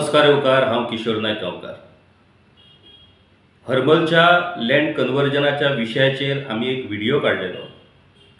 नमस्कार येवकार, हांव किशोर नायक गांवकार. हर्बलच्या लँड कन्वर्जनाच्या विशयाचेर आमी एक व्हिडिओ काडलेलो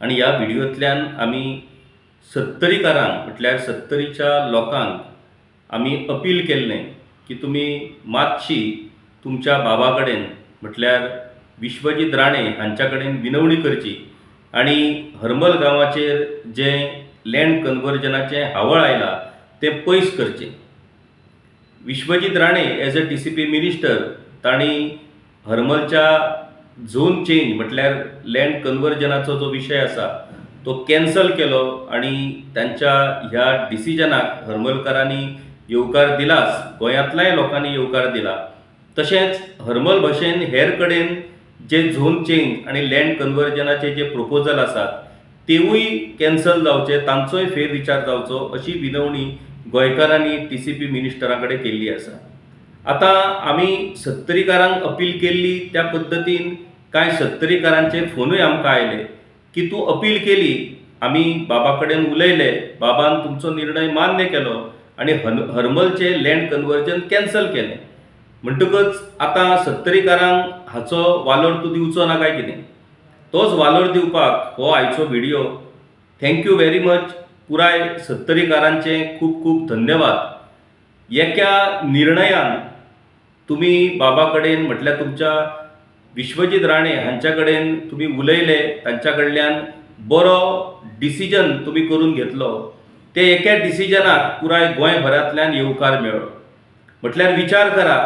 आणि ह्या व्हिडिओंतल्यान आमी 70कारांक म्हटल्यार 70च्या लोकांक आमी अपील केल्लें की तुमी मातशी तुमच्या बाबा कडेन म्हटल्यार विश्वजीत राणे हांच्या कडेन विनवणी करची आणि हर्मल गांवाचेर जें लँड कन्वर्जनाचें हावळ आयलां तें पयस करचें. Vishwajit Rane as a TCP minister तांणी हर्मलच्या झोन चेंज म्हटल्यार लँड कन्वर्जनाचो जो विशय आसा तो कॅन्सल केलो आणि त्यांच्या ह्या डिसिजनाक हर्मलकारांनी येवकार दिलाच, गोंयांतल्याय लोकांनी येवकार दिला. तशेंच हर्मल भाशेन हेर कडेन जे झोन चेंज आणि लँड कन्वर्जनाचे जे प्रपोजल आसात तेवूय कॅन्सल जावचे, तांचोय फेरविचार जावचो अशी विनवणी गोंयकारांनी TCP मिनिस्टरा कडेन केल्ली आसा. आता आमी 70कारांक अपील केल्ली त्या पद्दतीन कांय 70कारांचे फोनूय आमकां आयले की तूं अपील केली, आमी बाबा कडेन उलयले, बाबान तुमचो निर्णय मान्य केलो आणि हर्मलचे लँड कन्वर्जन कॅन्सल केलें. म्हणटकच आता 70कारांक हाचो वालोर तूं दिवचो ना काय कितें? तोच वालोर दिवपाक हो आयचो व्हिडिओ. Thank you very much. पुराय 70कारांचे खूब खूब धन्यवाद. एका निर्णयान तुम्ही बाबा कडेन म्हटल्यार तुमच्या विश्वजीत राणे हांच्या कडेन तुम्ही उलयले, तांच्या कडल्यान बरो डिसिजन तुम्ही करून घेतलो. ते एका डिसिजनाक पुराय गोंयभरांतल्यान येवकार मेळ्ळो. म्हटल्यार विचार करा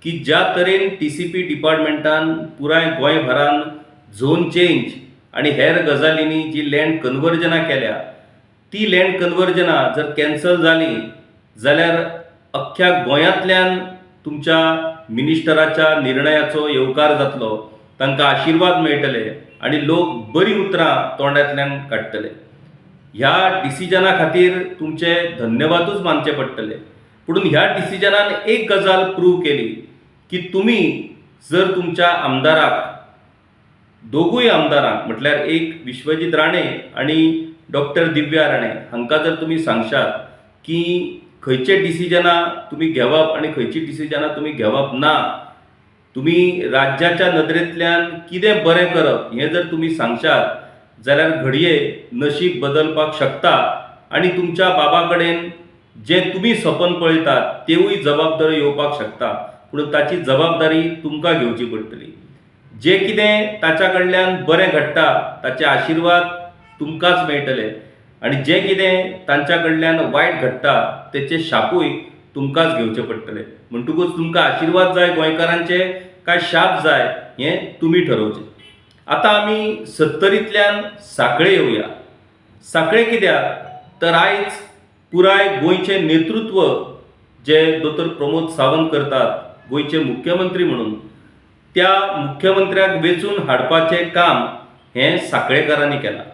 की ज्या तरेन TCP डिपार्टमेंटान पुराय गोंयभरान झोन चेंज आणि हेर गजालींनी जी लँड कन्वर्जनां केल्या, ती लँड कन्वर्जनां जर कॅन्सल जाली जाल्यार अख्ख्या गोंयांतल्यान तुमच्या मिनिस्टराच्या निर्णयाचो येवकार जातलो, तांकां आशिर्वाद मेळटले आणि लोक बरी उतरां तोंडांतल्यान काडटले. ह्या डिसिजना खातीर तुमचे धन्यवादूच मानचे पडटले. पुणून ह्या डिसिजनान एक गजाल प्रूव केली की तुम्ही जर तुमच्या आमदाराक, दोगूय आमदारांक म्हटल्यार एक विश्वजीत राणे आणि डॉक्टर दिव्या राणे हांकां जर तुम्ही सांगशात की खंयचे डिसिजनां तुम्ही घेवप आणि खंयची डिसिजनां तुम्ही घेवप ना, तुम्ही राज्याच्या नदरेंतल्यान कितें बरें करप हें जर तुम्ही सांगशात जाल्यार घडये नशीब बदलपाक शकता आणि तुमच्या बाबा कडेन जें तुम्ही सपन पळयतात तेवूय जबाबदारी येवपाक शकता. पूण ताची जबाबदारी तुमकां घेवची पडटली. जे कितें ताच्या कडल्यान बरें घडटा ताचे आशिर्वाद तुमकांच मेळटले आणि जे कितें तांच्या कडल्यान वायट घडटा तेचे शापूय तुमकांच घेवचे पडटले. म्हणटकूच तुमकां आशिर्वाद जाय गोंयकारांचे काय शाप जाय हें तुमी ठरोवचें. आता आमी 70तल्यान सांखळे येवया. सांखळे कित्याक तर आयज पुराय गोंयचें नेतृत्व जे दोतोर प्रमोद सावंत करतात गोंयचे मुख्यमंत्री म्हणून, त्या मुख्यमंत्र्याक वेचून हाडपाचें काम हें सांखळेकारांनी केलां.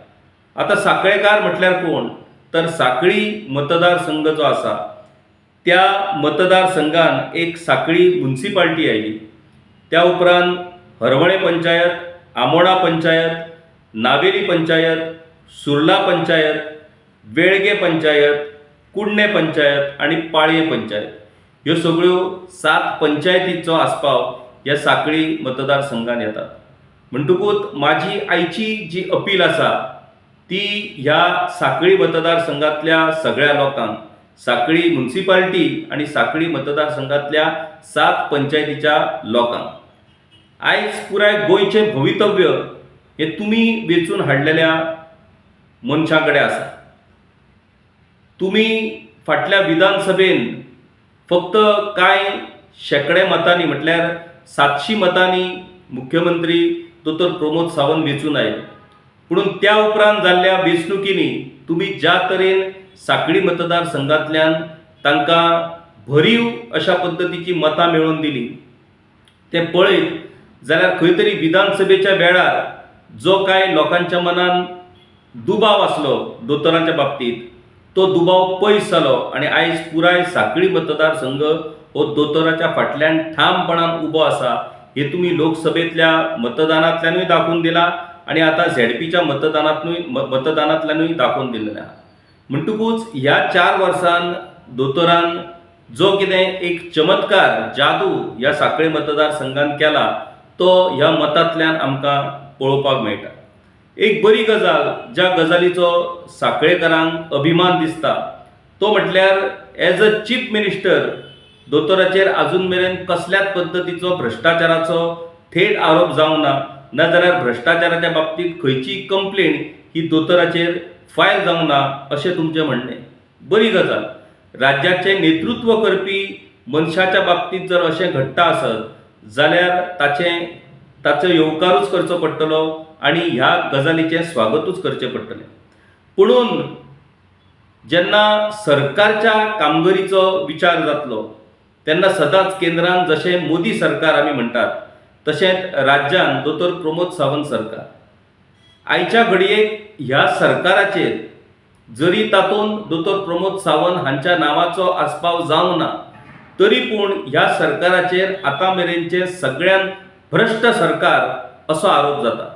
आता सांखळेकार म्हटल्यार कोण तर सांखळी मतदारसंघ जो आसा त्या मतदारसंघान एक सांखळी म्युनिसिपालिटी आयली. त्या उपरांत हरवळे पंचायत, आमोणा पंचायत, नावेली पंचायत, सुर्ला पंचायत, वेळगे पंचायत, कुडणे पंचायत आणि पाळये पंचायत ह्यो सगळ्यो 7 पंचायतीचो आस्पाव ह्या सांखळी मतदारसंघान येतात. म्हणटकूच माझी आयची जी अपील आसा ती ह्या सांखळी मतदारसंघातल्या सगळ्या लोकांक, सांखळी म्युनिसिपालिटी आणि सांखळी मतदारसंघातल्या 7 पंचायतीच्या लोकांक, आयज पुराय गोंयचें भवितव्य हे तुम्ही वेचून हाडलेल्या मनशां कडेन आसा. तुम्ही फाटल्या विधानसभेन फक्त कांय शेकडे मतांनी म्हटल्यार 700 मतांनी मुख्यमंत्री दोतोर प्रमोद सावंत वेचून आयले. पुणून त्या उपरांत जाल्ल्या वेंचणुकींनी तुम्ही ज्या तरेन सांखळी मतदारसंघातल्यान तांकां भरीव अशा पद्दतीची मतां मेळोवन दिली तें पळयत जाल्यार खंय तरी विधानसभेच्या वेळार जो काय लोकांच्या मनान दुबाव आसलो दोतोरांच्या बाबतीत तो दुबाव पयस जालो आणि आयज पुराय सांखळी मतदारसंघ हो दोतोराच्या फाटल्यान ठामपणान उबो आसा. हे तुम्ही लोकसभेतल्या मतदानांतल्यानूय दाखोवन दिला आणि आता ZPच्या मतदानांतल्यानूय दाखोवन दिलेलें आहा. म्हणटकूच ह्या 4 वर्सांन दोतोरान जो कितें एक चमत्कार जादू ह्या सांखळे मतदारसंघात केला तो ह्या मतांतल्यान आमकां पळोवपाक मेळटा. एक बरी गजाल ज्या गजालीचो सांखळेकरांक अभिमान दिसता तो म्हटल्यार एज अ चीफ मिनिस्टर दोतोराचेर अजून मेरेन कसल्याच पद्दतीचो भ्रष्टाचाराचो थेट आरोप जावंक ना, नाजाल्यार भ्रष्टाचाराच्या बाबतींत खंयचीय कंप्लेंट ही दोतोराचेर फायल जावंक ना अशें तुमचें म्हणणें. बरी गजाल. राज्याचें नेतृत्व करपी मनशाच्या बाबतींत जर अशें घडटा आसत जाल्यार ताचो येवकारूच करचो पडटलो आनी ह्या गजालीचें स्वागतूच करचें पडटलें. पुणून जेन्ना सरकारच्या कामगिरीचो विचार जातलो तेन्ना सदांच केंद्रांत जशें मोदी सरकार आमी म्हणटात तशेंच राज्यांत दोतोर प्रमोद सावंत सरकार. आयच्या घडयेक ह्या सरकाराचेर जरी तातूंत दोतोर प्रमोद सावंत हांच्या नांवाचो आस्पाव जावंक ना तरी पूण ह्या सरकाराचेर आतां मेरेनचें सगळ्यान भ्रश्ट सरकार असो आरोप जाता.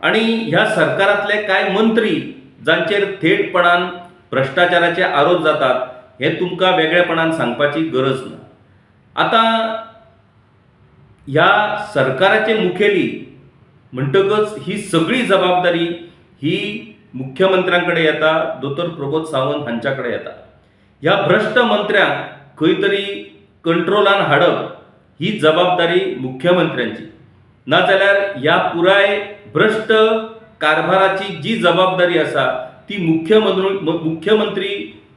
आनी ह्या सरकारांतले कांय मंत्री जांचेर थेटपणान भ्रष्टाचाराचे आरोप जातात हें तुमकां वेगळेपणान सांगपाची गरज ना. आतां ह्या सरकाराचे मुखेली म्हणटकच ही सगळी जबाबदारी ही मुख्यमंत्र्यां कडेन येता, दोतोर प्रमोद सावंत हांच्या कडेन येता. ह्या भ्रश्ट मंत्र्यांक खंय तरी कंट्रोलान हाडप ही जबाबदारी मुख्यमंत्र्यांची, नाजाल्यार ह्या पुराय भ्रश्ट कारभाराची जी जबाबदारी आसा ती मुख्यमंत्री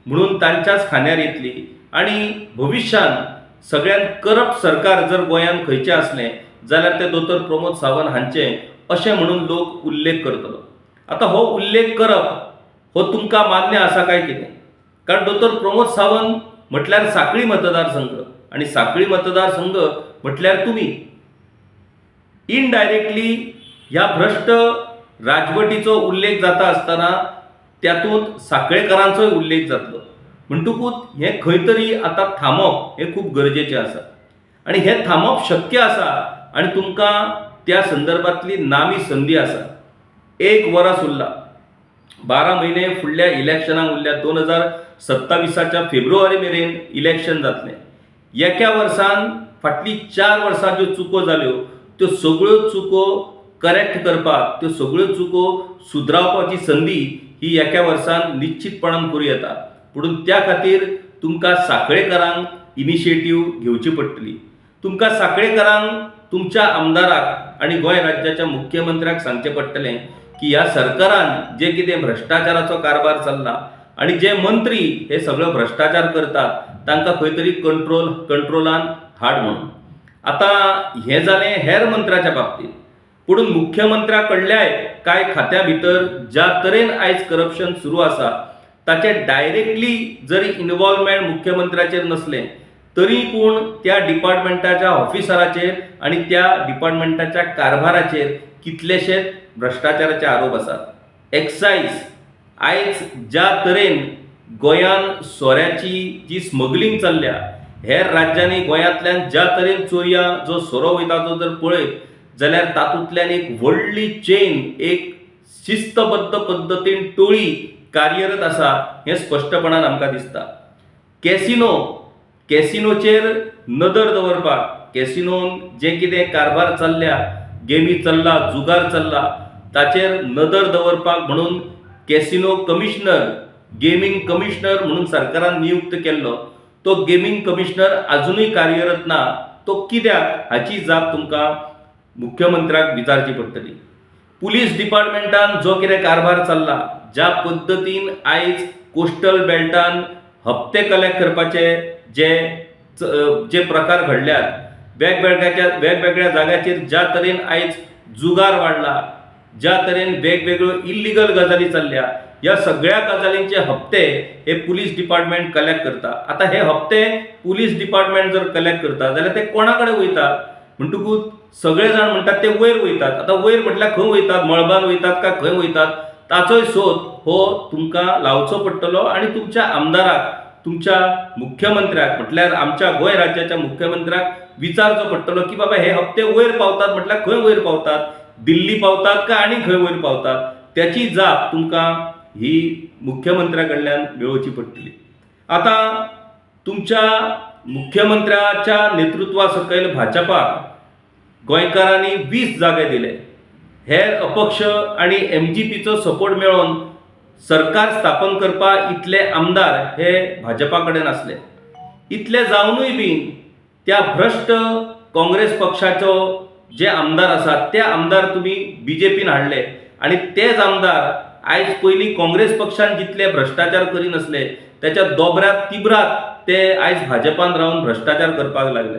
म्हणून तांच्याच खांद्यार येतली. आनी भविश्यान सगळ्यात करप्ट सरकार जर गोंयांत खंयचें आसलें जाल्यार ते दोतोर प्रमोद सावंत हांचें अशें म्हणून लोक उल्लेख करतलो. आतां हो उल्लेख करप हो तुमकां मान्य आसा काय कितें? कारण दोतोर प्रमोद सावंत म्हटल्यार सांखळी मतदारसंघ आनी सांखळी मतदारसंघ म्हटल्यार तुमी. इनडायरेक्टली ह्या भ्रश्ट राजवटीचो उल्लेख जाता आसतना त्यातूंत सांखळेकरांचोय उल्लेख जातलो. म्हणटकूच हें खंय तरी आतां थांबप हें खूब गरजेचें आसा आनी हें थांबप शक्य आसा आनी तुमकां त्या संदर्भांतली नामी संदी आसा. 1 वर्स उरला, 12 म्हयने फुडल्या इलेक्शनाक उरल्या. 2027च्या फेब्रुवारी मेरेन इलेक्शन जातलें. एका वर्सान फाटली 4 वर्सां ज्यो चुको जाल्यो त्यो सगळ्यो चुको करेक्ट करपाक, त्यो सगळ्यो चुको सुदरावपाची संदी ही एका वर्सान निश्चितपणान करूं येता. पुणून त्या खातीर तुमकां सांखळेकरांक इनिशिएटीव घेवची पडटली. तुमकां सांखळेकरांक तुमच्या आमदाराक आनी गोंय राज्याच्या मुख्यमंत्र्याक सांगचें पडटलें की ह्या सरकारान जे कितें भ्रष्टाचाराचो कारभार चल्ला आनी जे मंत्री हे सगळो भ्रष्टाचार करतात तांकां खंय तरी कंट्रोलान हाड म्हणून. आतां हें जालें हेर मंत्र्याच्या बाबतींत. पुणून मुख्यमंत्र्या कडल्याय कांय खात्यां भितर ज्या तरेन आयज करप्शन सुरू आसा ताचें डायरेक्टली जरी इन्वॉल्वमेंट मुख्यमंत्र्याचेर नसलें तरी पूण त्या डिपार्टमेंटाच्या ऑफिसराचेर आनी त्या डिपार्टमेंटाच्या कारभाराचेर कितलेशेच भ्रष्टाचाराचे आरोप आसात. एक्सायज आयज ज्या तरेन गोंयांत सोऱ्याची जी स्मगलिंग चल्ल्या, हेर राज्यांनी गोंयांतल्यान ज्या तरेन चोरयां जो सोरो वयता तो जर पळयत जाल्यार तातूंतल्यान एक व्हडली चेन, एक शिस्तबद्ध पद्दतीन टोळी कार्यरत आसा हें स्पश्टपणान आमकां दिसता. कॅसिनोचेर नदर दवरपाक, कॅसिनोन जे कितें कारभार चल्ल्या, गेमी चल्ला, जुगार चल्ला ताचेर नदर दवरपाक म्हणून कॅसिनो कमिशनर, गेमिंग कमिशनर म्हणून सरकारान नियुक्त केल्लो तो गेमिंग कमिशनर अजूनय कार्यरत ना. तो कित्याक हाची जाप तुमकां मुख्यमंत्र्याक विचारची पडटली. पुलीस डिपार्टमेंटान जो कितें कारभार चल्ला, ज्या पद्दतीन आयज कोस्टल बेल्टान हप्ते कलेक्ट करपाचे जे प्रकार घडल्यात, वेगवेगळ्या जाग्याचेर ज्या तरेन आयज जुगार वाडला, ज्या तरेन वेगवेगळ्यो इल्लिगल गजाली चल्ल्या, ह्या सगळ्या गजालींचे हप्ते हे पुलीस डिपार्टमेंट कलेक्ट करता. आता हे हप्ते पुलीस डिपार्टमेंट जर कलेक्ट करता जाल्यार ते कोणा कडेन वयतात? म्हणटकूच सगळे जाण म्हणटात ते वयर वयतात. आता वयर म्हटल्यार खंय वयतात? मळबान वयतात काय खंय वयतात? ताचोय सोद हो तुमकां लावचो पडटलो आनी तुमच्या आमदाराक, तुमच्या मुख्यमंत्र्याक म्हटल्यार आमच्या गोंय राज्याच्या मुख्यमंत्र्याक विचारचो पडटलो की बाबा हे हप्ते वयर पावतात म्हटल्यार खंय वयर पावतात? दिल्ली पावतात काय आनी खंय वयर पावतात? त्याची जाप तुमकां ही मुख्यमंत्र्या कडल्यान मेळोवची पडटली. आता तुमच्या मुख्यमंत्र्याच्या नेतृत्वा सकयल भाजपाक गोंयकारांनी 20 जागे दिले. हेर अपक्ष आणि MGPचो सपोर्ट मेळोवन सरकार स्थापन करपाक इतले आमदार हे भाजपा कडेन आसले. इतले जावनूय बीन त्या भ्रष्ट काँग्रेस पक्षाचो जे आमदार आसात ते आमदार तुम्ही BJPन हाडले आणि तेच आमदार आयज पयलीं काँग्रेस पक्षान जितले भ्रष्टाचार करिनासले त्याच्या दोबऱ्यात तिबरात ते आयज भाजपान रावन भ्रष्टाचार करपाक लागले.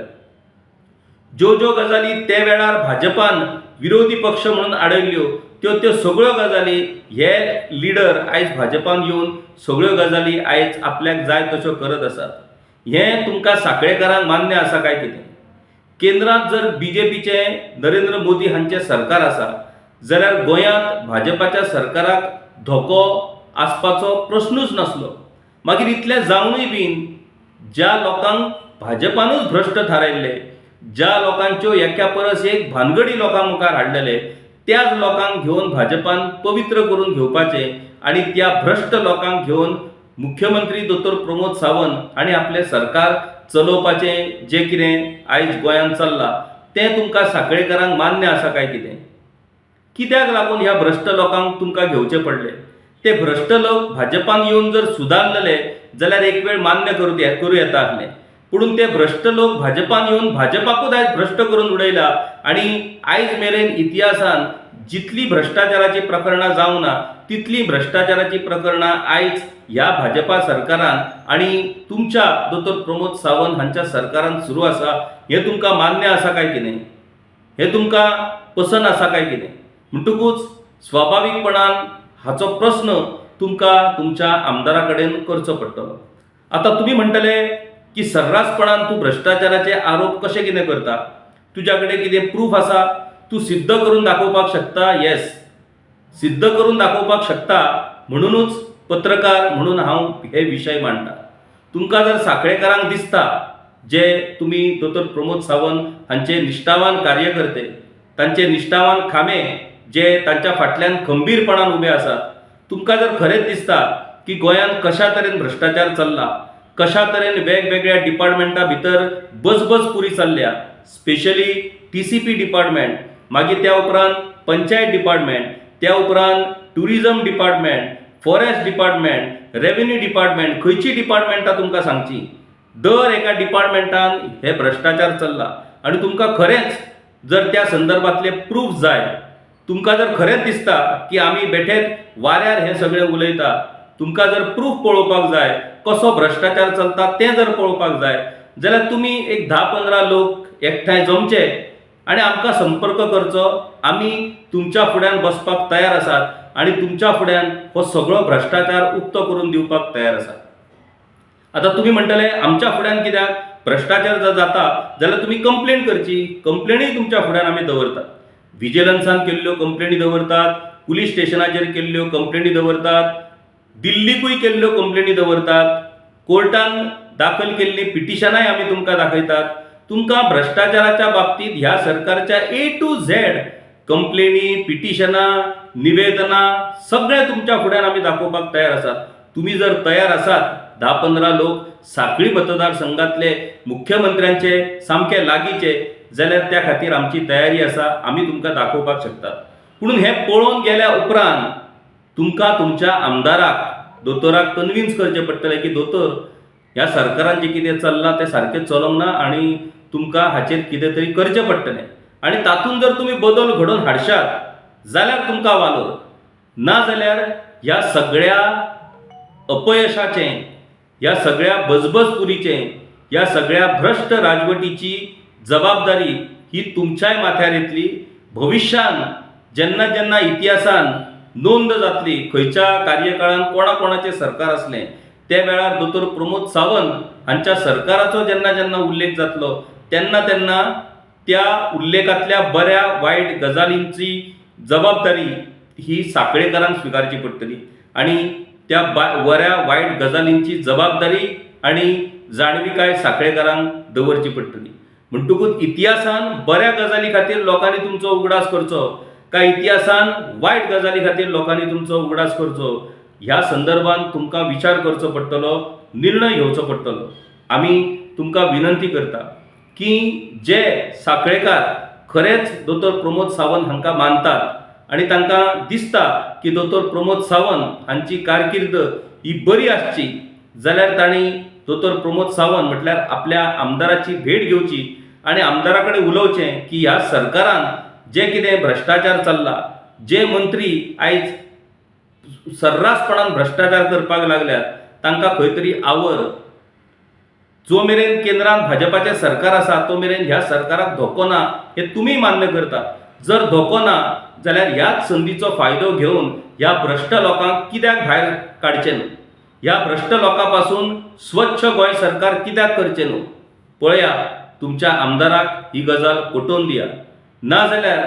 ज्यो गजाली ते वेळार भाजपान विरोधी पक्ष म्हणून आडयल्ल्यो त्यो सगळ्यो गजाली हे लिडर आयज भाजपान येवन सगळ्यो गजाली आयज आपल्याक जाय तश्यो करत आसात. हें तुमकां साखळेकारांक मान्य आसा काय कितें? केंद्रांत जर BJPचे नरेंद्र मोदी हांचे सरकार आसा जाल्यार गोंयांत भाजपाच्या सरकाराक धोको आसपाचो प्रश्नूच नासलो. मागीर इतले जावनूय बीन ज्या लोकांक भाजपानूच भ्रश्ट थारायल्ले, ज्या लोकांच्यो एका परस एक भानगडी लोकां मुखार हाडलेले, त्याच लोकांक घेवन भाजपान पवित्र करून घेवपाचे आणि त्या भ्रश्ट लोकांक घेवन मुख्यमंत्री दोतोर प्रमोद सावंत आणि आपले सरकार चलोवपाचें जे कितें आयज गोंयांत चल्लां तें तुमकां साखळेकारांक मान्य आसा काय कितें? कित्याक लागून ह्या भ्रश्ट लोकांक तुमकां घेवचे पडले? ते भ्रश्ट लोक भाजपान येवन जर सुदारलेले जाल्यार एक वेळ मान्य करूं येता आसलें. पुणून ते भ्रश्ट लोक भाजपान येवन भाजपाकूच आयज भ्रश्ट करून उडयला आणि आयज मेरेन इतिहासान जितली भ्रष्टाचाराची प्रकरणां जावं ना तितली भ्रष्टाचाराची प्रकरणां आयज ह्या भाजपा सरकारान आणि तुमच्या दोतोर प्रमोद सावंत हांच्या सरकारान सुरू आसा. हें तुमकां मान्य आसा काय कितें? हें तुमकां पसंत आसा काय कितें? म्हणटकूच स्वाभाविकपणान हाचो प्रश्न तुमकां तुमच्या आमदारा कडेन करचो पडटलो. आतां तुमी म्हणटले की सर्रासपणान तूं भ्रष्टाचाराचे आरोप कशे कितें करता? तुज्या कडेन कितें प्रूफ आसा? तूं सिद्ध करून दाखोवपाक शकता? येस, सिद्ध करून दाखोवपाक शकता. म्हणूनच पत्रकार म्हणून हांव हे विशय मांडटा. तुमकां जर साखळेकारांक दिसता जे तुमी दोतोर प्रमोद सावंत हांचे निश्ठावान कार्यकर्ते, तांचे निश्ठावान खामे जे तांच्या फाटल्यान खंबीरपणान उबे आसात, तुमकां जर खरेंच दिसता की गोंयांत कशा तरेन भ्रष्टाचार चल्ला, कशा तरेन वेगवेगळ्या डिपार्टमेंटा भितर बजबजपुरी चल्ल्या, स्पेशली TCP डिपार्टमेंट, मागीर त्या उपरांत पंचायत डिपार्टमेंट, त्या उपरांत tourism department, forest department, revenue department, खंयची डिपार्टमेंटां तुमकां सांगची, दर एका डिपार्टमेंटान हे भ्रष्टाचार चल्ला. आणि तुमकां खरेंच जर त्या संदर्भातले प्रूफ जाय, तुमकां जर खरेंच दिसता की आमी बेठेच वाऱ्यार हे सगळें उलयता, तुमकां जर प्रूफ पळोवपाक जाय, कसो भ्रष्टाचार चलता तें जर पळोवपाक जाय, जाल्यार तुमी एक 10-15 लोक एकठांय जमचे आणि आमकां संपर्क करचो. आमी तुमच्या फुड्यान बसपाक तयार आसात आणि तुमच्या फुड्यान हो सगळो भ्रष्टाचार उक्तो करून दिवपाक तयार आसात. आतां तुमी म्हणटले आमच्या फुड्यान कित्याक? भ्रष्टाचार जर जाता जाल्यार तुमी कंप्लेंट करची. कंप्लेंटूय तुमच्या फुड्यान आमी दवरतात. विजिलन्सान केल्ल्यो कंप्लेंटी दवरतात, पुलीस स्टेशनाचेर केल्ल्यो कंप्लेंटी दवरतात, दिल्लीकूय केल्ल्यो कंप्लेंटी दवरतात, कोर्टान दाखल केल्ली पिटिशनाय आमी तुमकां दाखयतात. तुमकां भ्रष्टाचाराच्या बाबतींत ह्या सरकारच्या A to Z कंप्लेनी, पिटिशनां, निवेदनां सगळें तुमच्या फुड्यान आमी दाखोवपाक तयार आसात. तुम्ही जर तयार आसात, 10-15 लोक साखळी मतदारसंघातले मुख्यमंत्र्यांचे सामके लागीचे, जाल्यार त्या खातीर आमची तयारी आसा. आमी तुमकां दाखोवपाक शकतात. पुणून हे पळोवन गेल्या उपरांत तुमकां तुमच्या आमदाराक दोतोराक कन्विन्स करचें पडटलें की दोतोर ह्या सरकारान जें कितें चल्लां तें सारकें चलोंक ना आणि तुमकां हाचेर कितें तरी करचें पडटलें. आणि तातूंत जर तुमी बदल घडोवन हाडशात जाल्यार तुमकां वालोर, ना जाल्यार ह्या सगळ्या अपयशाचें, ह्या सगळ्या बजबजपुरीचें, ह्या सगळ्या भ्रष्ट राजवटीची जबाबदारी ही तुमच्याय माथ्यार येतली. भविष्यान जेन्ना जेन्ना इतिहासान नोंद जातली खंयच्या कार्यकाळान कोणाचें सरकार असलें, त्या वेळार दोतोर प्रमोद सावंत हांच्या सरकाराचो जेन्ना जेन्ना उल्लेख जातलो तेन्ना तेन्ना त्या उल्लेखातल्या बऱ्या वायट गजालींची जबाबदारी ही साखळेकारांक स्विकारची पडटली आणि त्या बऱ्या वायट गजालींची जबाबदारी आणि जाणविकाय साखळेकारांक दवरची पडटली. म्हणटकूच इतिहासान बऱ्या गजाली खातीर लोकांनी तुमचो उगडास करचो काय इतिहासान वायट गजाली खातीर लोकांनी तुमचो उगडास करचो, ह्या संदर्भात तुमकां विचार करचो पडटलो, निर्णय घेवचो पडटलो. आमी तुमकां विनंती करता की जे साखळेकार खरेंच दोतोर प्रमोद सावंत हांकां मानतात आनी तांकां दिसता की दोतोर प्रमोद सावंत हांची कारकीर्द ही बरी आसची, जाल्यार तांणी दोतोर प्रमोद सावंत म्हटल्यार आपल्या आमदाराची भेट घेवची आनी आमदारा कडेन उलोवचें की ह्या सरकारान जे कितें भ्रश्टाचार चल्ला, जे मंत्री आयज सर्रासपणान भ्रश्टाचार करपाक लागल्यात, तांकां खंय तरी आवर. जो मेरेन केंद्रांत भाजपाचें सरकार आसा तो मेरेन ह्या सरकाराक धोको ना हे तुमी मान्य करता. जर धोको ना जाल्यार ह्याच संदीचो फायदो घेवन ह्या भ्रश्ट लोकांक कित्याक भायर काडचें न्हू? ह्या भ्रश्ट लोकां पासून स्वच्छ गोंय सरकार कित्याक करचें न्हू? पळया, तुमच्या आमदाराक ही गजाल पटोवन दिया, नाजाल्यार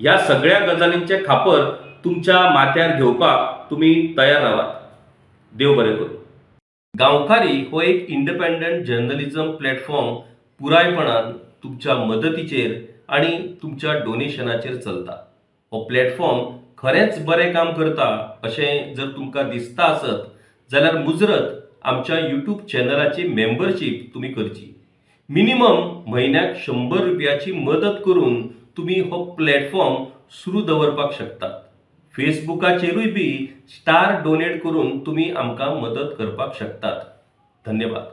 ह्या सगळ्या गजालींचे खापर तुमच्या माथ्यार घेवपाक तुमी तयार रावात. देव बरें करूं. गांवकारी हो एक इंडिपेंडंट जर्नलिझम प्लॅटफॉर्म पुरायपणान तुमच्या मदतीचेर आणि तुमच्या डोनेशनाचेर चलता. हो प्लॅटफॉर्म खरेंच बरें काम करता अशें जर तुमकां दिसता आसत जाल्यार मुजरत आमच्या यूट्यूब चॅनलाची मेंबरशीप तुमी करची. मिनिमम म्हयन्याक 100 रुपयाची मदत करून तुमी हो प्लॅटफॉर्म सुरू दवरपाक शकतात. फेसबुकाचेरूय बी स्टार डोनेट करून तुमी आमकां मदत करपाक शकतात. धन्यवाद.